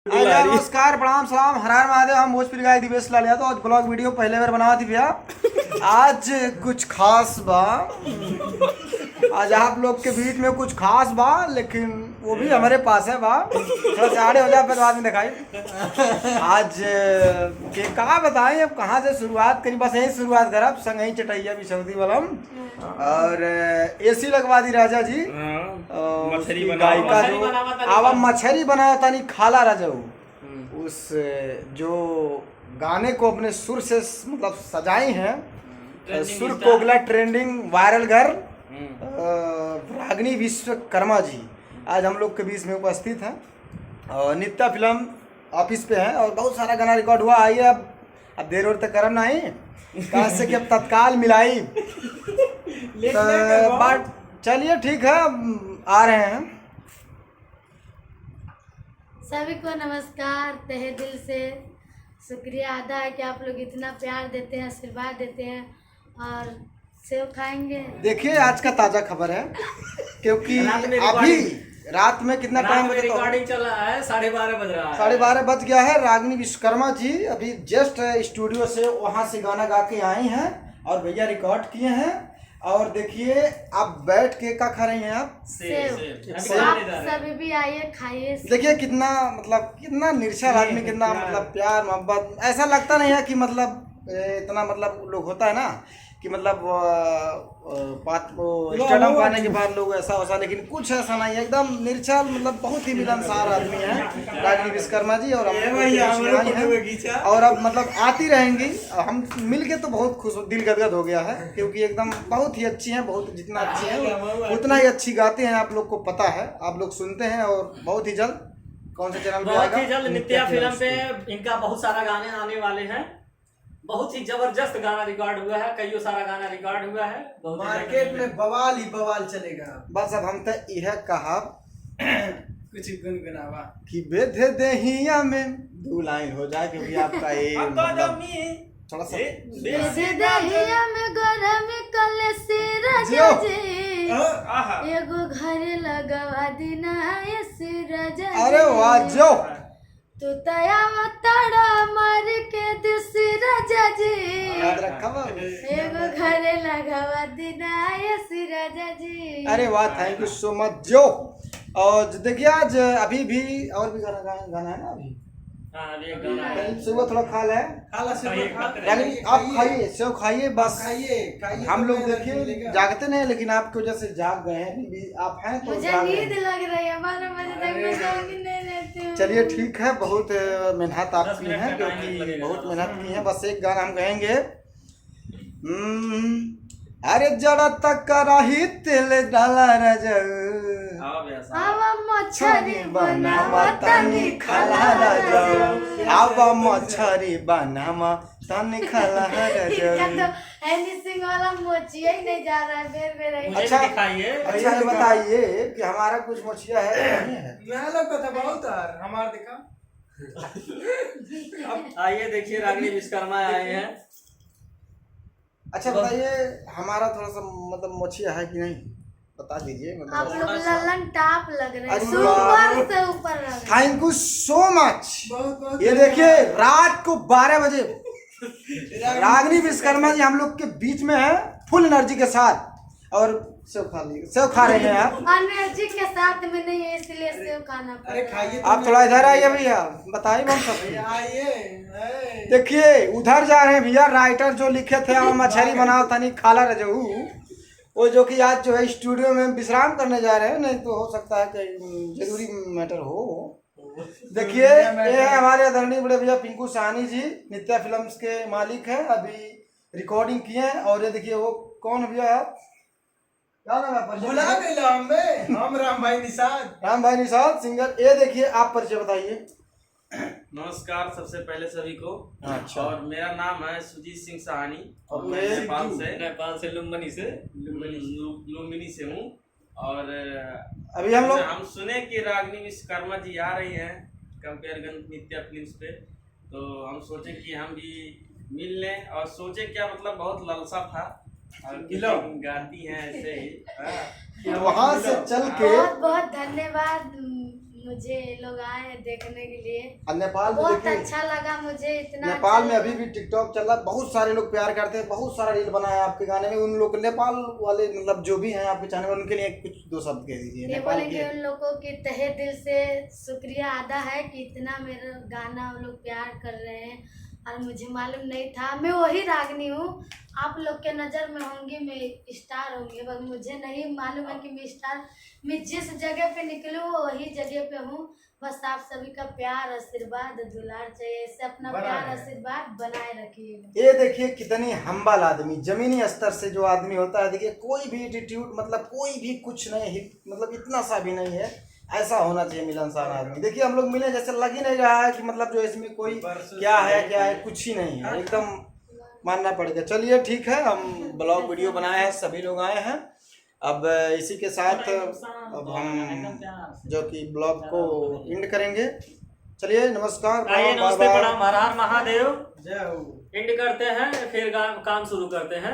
नमस्कार प्रणाम सलाम हर हर महादेव। हम भोजपुरी गाय दिवेश लाल यादव। आज ब्लॉग वीडियो पहले बार बना थी भैया। आज कुछ खास बा, आज आप लोग के बीच में कुछ खास बा, लेकिन वो भी हमारे पास है बा। थोड़ा से आड़े हो जाए फिर बाद में दिखाई। आज के कहा बताएं, अब कहाँ से शुरुआत करी, बस यही शुरुआत करब संग ही चटैया बिछौती वालम और एसी लगवा दी राजा जी। गायिका जो अब मछली बनाया था नहीं खाला राजा, उस जो गाने को अपने सुर से मतलब सजाई हैं, सुर कोगला trending viral girl Ragini Vishwakarma ji आज हम लोग के बीच में उपस्थित हैं और नित्या फिल्म ऑफिस पे हैं और बहुत सारा गाना रिकॉर्ड हुआ। आइए अब देर और तक करम नहीं कहाँ से कि अब तत्काल मिलाई बट चलिए ठीक है, आ रहे हैं। सभी को नमस्कार, तहे दिल से शुक्रिया अदा है कि आप लोग इतना प्यार देते हैं, आशीर्वाद देते हैं और सेव खाएंगे। देखिए आज का ताजा खबर है क्योंकि अभी रात में कितना टाइम रिकॉर्डिंग चल रहा है, 12:30 बज रहा है, 12:30 बज गया है। रागिनी विश्वकर्मा जी अभी जस्ट स्टूडियो से वहां से गाना गा के आए हैं और भैया रिकॉर्ड किए हैं। और देखिए आप बैठ के क्या खा रही हैं आप? सेव। आप सभी भी आइए खाइए। देखिए कितना मतलब कितना निर्छल आदमी, कितना मतलब प्यार मोहब्बत। ऐसा लगता नहीं है कि मतलब इतना मतलब लोग होता है ना कि मतलब स्टेडियम पाने के बाद लोग ऐसा वैसा, लेकिन कुछ ऐसा नहीं है, एकदम निर्छल मतलब बहुत ही मिलनसार आदमी है रागिनी विश्वकर्मा जी। और और अब मतलब आती रहेंगी, हम मिल के तो बहुत खुश, दिल गदगद हो गया है क्योंकि एकदम बहुत ही अच्छी हैं, बहुत जितना अच्छी हैं उतना ही अच्छी गाते हैं। आप लोग को पता है, आप लोग सुनते हैं और बहुत ही जल्द कौन से चैनल पे बहुत ही जल्द नित्या फिल्म पे इनका बहुत सारा गाने आने वाले हैं। बहुत ही जबरदस्त गाना रिकॉर्ड हुआ है, कईयों सारा गाना रिकॉर्ड हुआ है। मार्केट में बवाल ही बवाल चलेगा। बस अब हम तो यह कहा कुछ गुनगुनावा कि बेधे देहिया में दो लाइन हो जाए क्योंकि आपका ये मतलब थोड़ा सा दहिया में गरम कल से राजा जी एगो घरे लगवा देना ऐसे राजा। अरे वाह जो तो तया तड़ा मार के दूसरी राजा जी याद रखा बाबू। एगो घरे लगवा देना ऐसे राजा जी। अरे वाह, थैंक यू सो मच जो। और देखिए आज अभी भी और भी गाना है ना अभी। सुबह थोड़ा खा ले, आप खाइए सेव खाइए, बस खाइए। हम लोग देखिए जागते नहीं लेकिन आपकी वजह से जाग गए हैं, आप हैं तो मुझे नींद लग रही है, 12 बजे तक मैं जागी नहीं रहती हूँ। चलिए ठीक है, बहुत मेहनत आपकी है क्योंकि बहुत मेहनत की है। बस एक गाना हम कहेंगे, अरे जरा तक रही तेल डाला राजा आवा मछरी बनावा तनी खाला राजा, आवा मछरी बनावा तनी खाला राजा। तो एनी सिंह वाला मोचिया ही नहीं जा रहा है, बेर अच्छा अच्छा ये बताइए कि हमारा कुछ मोचिया है या नहीं है? मैं लोग को तो बहुत हमार देखा। आइए देखिए रागिनी विश्वकर्मा आए हैं। अच्छा बताइए हमारा थोड़ा सा मतलब मोचिया है कि नहीं, बता दीजिए। मतलब आप लोग ललन टाप लग रहे हैं, अरे सुपर से ऊपर लग रहे हैं। Thank you so much. बहुत ये देखिए रात को 12 बजे रागिनी विश्वकर्मा जी हम लोग के बीच में है फुल एनर्जी के साथ और सेव खा रहे हैं आप। एनर्जी के साथ में नहीं है इसलिए सेव खाना पड़ता है। अरे खाइए आप थोड़ा इधर आइए भैया, बताइए हम सब। आइए। देखिए उधर जा रहे हैं भैया, राइटर जो लिखे थे हम मछली बनाओ तनी खाला रजहू, वो जो कि आज जो है स्टूडियो में विश्राम करने जा रहे हैं, नहीं तो हो सकता है कि जरूरी मैटर हो। देखिए ये है हमारे आदरणीय बड़े भैया पिंकू साहनी जी, नित्या फिल्म्स के मालिक हैं, अभी रिकॉर्डिंग किए हैं। और ये देखिए वो कौन भैया आप, क्या नाम है? बुला गए हम राम भाई निषाद। राम भाई निषाद सिंगर। ये देखिए आप परिचय बताइए। नमस्कार सबसे पहले सभी को। अच्छा। और मेरा नाम है सुजीत सिंह साहनी और मैं नेपाल से लुम्बिनी से हूँ। और अभी हम लोग सुने कि रागिनी विश्वकर्मा जी आ रही हैं कंपेयरगंज नित्या फिल्म्स पे, तो हम सोचे कि हम भी मिल लें और सोचे क्या मतलब बहुत लालसा था और गाती हैं ऐसे ही। वहाँ से चल के बहुत बहुत धन्यवाद मुझे लोग आए हैं देखने के लिए। और नेपाल में बहुत देखिए, अच्छा लगा मुझे, इतना नेपाल अच्छा में अभी लगा। भी टिकटॉक चल रहा है, बहुत सारे लोग प्यार करते हैं, बहुत सारा रील बनाया है आपके गाने में। उन लोग नेपाल वाले मतलब जो भी हैं आपके चैनल में, उनके लिए कुछ दो शब्द कह दीजिए ये नेपाल बोलेंगे के। उन लोगों की तहे दिल से शुक्रिया अदा है कि इतना मेरा गाना वो लोग प्यार कर रहे हैं, और मुझे मालूम नहीं था। मैं वही रागनी हूँ, आप लोग के नज़र में होंगी, मैं स्टार होंगी, बस मुझे नहीं मालूम है कि मैं स्टार, मैं जिस जगह पे निकलूँ वही जगह पे हूँ। बस आप सभी का प्यार आशीर्वाद दुलार चाहिए, इससे अपना बना प्यार रहे। आशीर्वाद बनाए रखिएगा। ये देखिए कितनी हम्बल आदमी, जमीनी स्तर से जो आदमी होता है, देखिए कोई भी एटीट्यूड मतलब कोई भी कुछ नहीं, मतलब इतना सा भी नहीं है, ऐसा होना चाहिए मिलनसार आदमी। देखिए हम लोग मिले जैसे लग ही नहीं रहा है कि मतलब जो इसमें कोई क्या है कुछ ही नहीं है, एकदम मानना पड़ेगा। चलिए ठीक है, हम ब्लॉग वीडियो बनाए हैं, सभी लोग आए हैं। अब इसी के साथ अब हम जो कि ब्लॉग को एंड करेंगे। चलिए नमस्कार, आइए, बाय नमस्ते, बाय। प्रणाम, हर हर महादेव। जय हो। एंड करते हैं, फिर काम शुरू करते हैं।